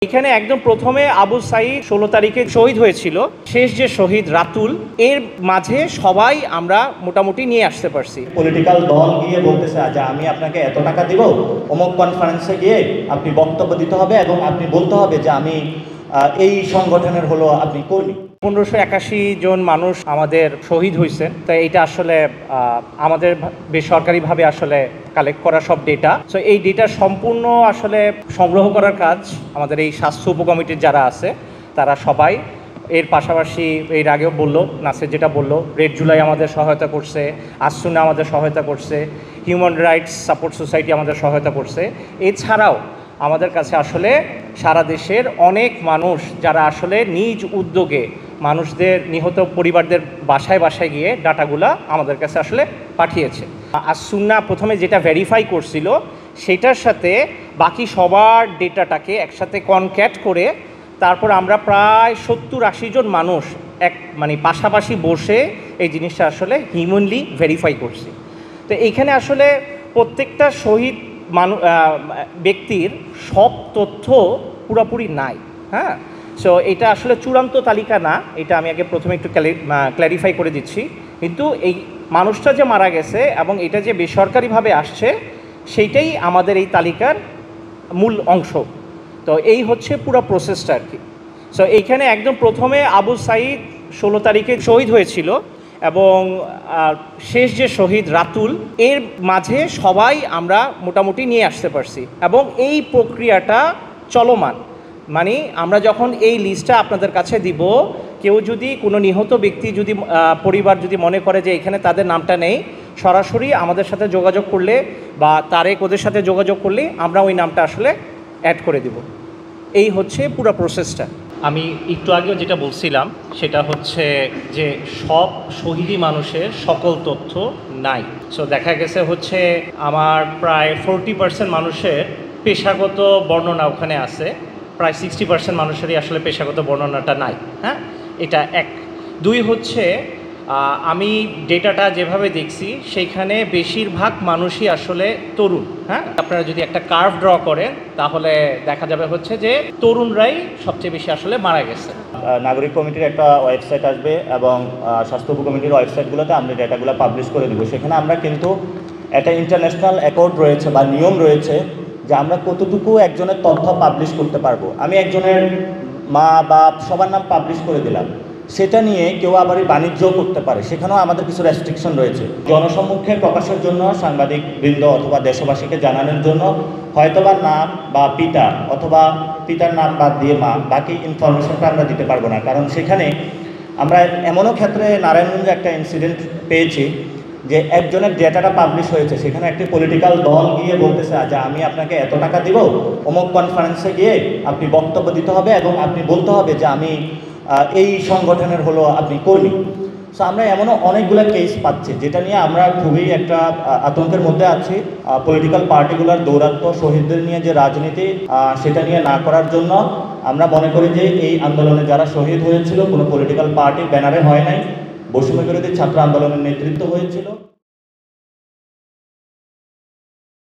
এখানে একদম প্রথমে আবু সাঈদ 16 তারিখে শহীদ হয়েছিল। শেষ যে শহীদ রাতুল, এর মাঝে সবাই আমরা মোটামুটি নিয়ে আসতে পারছি। পলিটিক্যাল দল গিয়ে বলতেছে যে আমি আপনাকে এত টাকা দিব, অমুক কনফারেন্সে গিয়ে আপনি বক্তব্য দিতে হবে এবং আপনি বলতে হবে যে আমি এই সংগঠনের হলো আপনি কর্মী। 1581 জন মানুষ আমাদের শহীদ হয়েছেন। তাই এটা আসলে আমাদের বেসরকারিভাবে আসলে কালেক্ট করা সব ডেটা। সো এই ডেটা সম্পূর্ণ আসলে সংগ্রহ করার কাজ আমাদের এই স্বাস্থ্য উপকমিটির যারা আছে তারা সবাই। এর পাশাপাশি এর আগেও বললো, নাসির যেটা বললো, রেড জুলাই আমাদের সহায়তা করছে, আসুনা আমাদের সহায়তা করছে, হিউম্যান রাইটস সাপোর্ট সোসাইটি আমাদের সহায়তা করছে। এছাড়াও আমাদের কাছে আসলে সারা দেশের অনেক মানুষ যারা আসলে নিজ উদ্যোগে মানুষদের নিহত পরিবারদের বাসায় বাসায় গিয়ে ডাটাগুলা আমাদের কাছে আসলে পাঠিয়েছে। আসুনা প্রথমে যেটা ভেরিফাই করছিল সেটার সাথে বাকি সবার ডেটাটাকে একসাথে কনক্যাট করে তারপর আমরা প্রায় 70-80 জন মানুষ পাশাপাশি বসে এই জিনিসটা আসলে হিউম্যানলি ভেরিফাই করছি। তো এইখানে আসলে প্রত্যেকটা শহীদ ব্যক্তির সব তথ্য পুরোপুরি নাই। হ্যাঁ, সো এটা আসলে চূড়ান্ত তালিকা না, এটা আমি আগে প্রথমে একটু ক্ল্যারিফাই করে দিচ্ছি। কিন্তু এই মানুষটা যে মারা গেছে এবং এটা যে বেসরকারিভাবে আসছে সেইটাই আমাদের এই তালিকার মূল অংশ। তো এই হচ্ছে পুরো প্রসেসটা আর কি। সো এইখানে একদম প্রথমে আবু সাঈদ 16 তারিখে শহীদ হয়েছিল এবং শেষ যে শহীদ রাতুল, এর মাঝে সবাই আমরা মোটামুটি নিয়ে আসতে পারছি এবং এই প্রক্রিয়াটা চলমান। আমরা যখন এই লিস্টটা আপনাদের কাছে দিব, কেউ যদি কোনো নিহত ব্যক্তি যদি পরিবার যদি মনে করে যে এখানে তাদের নামটা নেই, সরাসরি আমাদের সাথে যোগাযোগ করলে বা তারেক ওদের সাথে যোগাযোগ করলে আমরা ওই নামটা আসলে অ্যাড করে দিব। এই হচ্ছে পুরো প্রসেসটা। আমি একটু আগেও যেটা বলছিলাম সেটা হচ্ছে যে সব শহীদি মানুষের সকল তথ্য নাই। সো দেখা গেছে হচ্ছে আমার প্রায় 40% মানুষের পেশাগত বর্ণনা ওখানে আছে, প্রায় 60% মানুষেরই আসলে পেশাগত বর্ণনাটা নাই। হ্যাঁ, এটা এক। দুই হচ্ছে আমি ডেটাটা যেভাবে দেখছি সেইখানে বেশিরভাগ মানুষই আসলে তরুণ। হ্যাঁ, আপনারা যদি একটা কার্ভ ড্র করেন তাহলে দেখা যাবে হচ্ছে যে তরুণরাই সবচেয়ে বেশি আসলে মারা গেছে। নাগরিক কমিটির একটা ওয়েবসাইট আসবে এবং স্বাস্থ্য উপকমিটির ওয়েবসাইটগুলোতে আমরা ডেটাগুলো পাবলিশ করে দেবো। সেখানে আমরা কিন্তু একটা ইন্টারন্যাশনাল অ্যাকর্ড রয়েছে বা নিয়ম রয়েছে যে আমরা কতটুকু একজনের তথ্য পাবলিশ করতে পারবো। আমি একজনের মা বাপ সবার নাম পাবলিশ করে দিলাম, সেটা নিয়ে কেউ আবার বাণিজ্যও করতে পারে, সেখানেও আমাদের কিছু রেস্ট্রিকশন রয়েছে। জনসম্মুখে প্রকাশের জন্য সাংবাদিক বৃন্দ অথবা দেশবাসীকে জানানোর জন্য হয়তোবা নাম বা পিতা অথবা পিতার নাম বাদ দিয়ে মা, বাকি ইনফরমেশনটা আমরা দিতে পারবো না। কারণ সেখানে আমরা এমনও ক্ষেত্রে নারায়ণগঞ্জে একটা ইনসিডেন্ট পেয়েছি যে একজনের ডেটাটা পাবলিশ হয়েছে, সেখানে একটি পলিটিক্যাল দল গিয়ে বলতেছে যে আমি আপনাকে এত টাকা দিব, অমুক কনফারেন্সে গিয়ে আপনি বক্তব্য দিতে হবে এবং আপনি বলতে হবে যে আমি এই সংগঠনের হলো আপনি কর্মী। সো আমরা এমনও অনেকগুলো কেস পাচ্ছি যেটা নিয়ে আমরা খুবই একটা আতঙ্কের মধ্যে আছি। পলিটিক্যাল পার্টিগুলোর দৌরাত্ম্য, শহীদদের নিয়ে যে রাজনীতি সেটা নিয়ে না করার জন্য আমরা মনে করি যে এই আন্দোলনে যারা শহীদ হয়েছিল কোনো পলিটিক্যাল পার্টির ব্যানারে হয় নাই, বৈষম্য বিরোধী ছাত্র আন্দোলনের নেতৃত্ব হয়েছিল।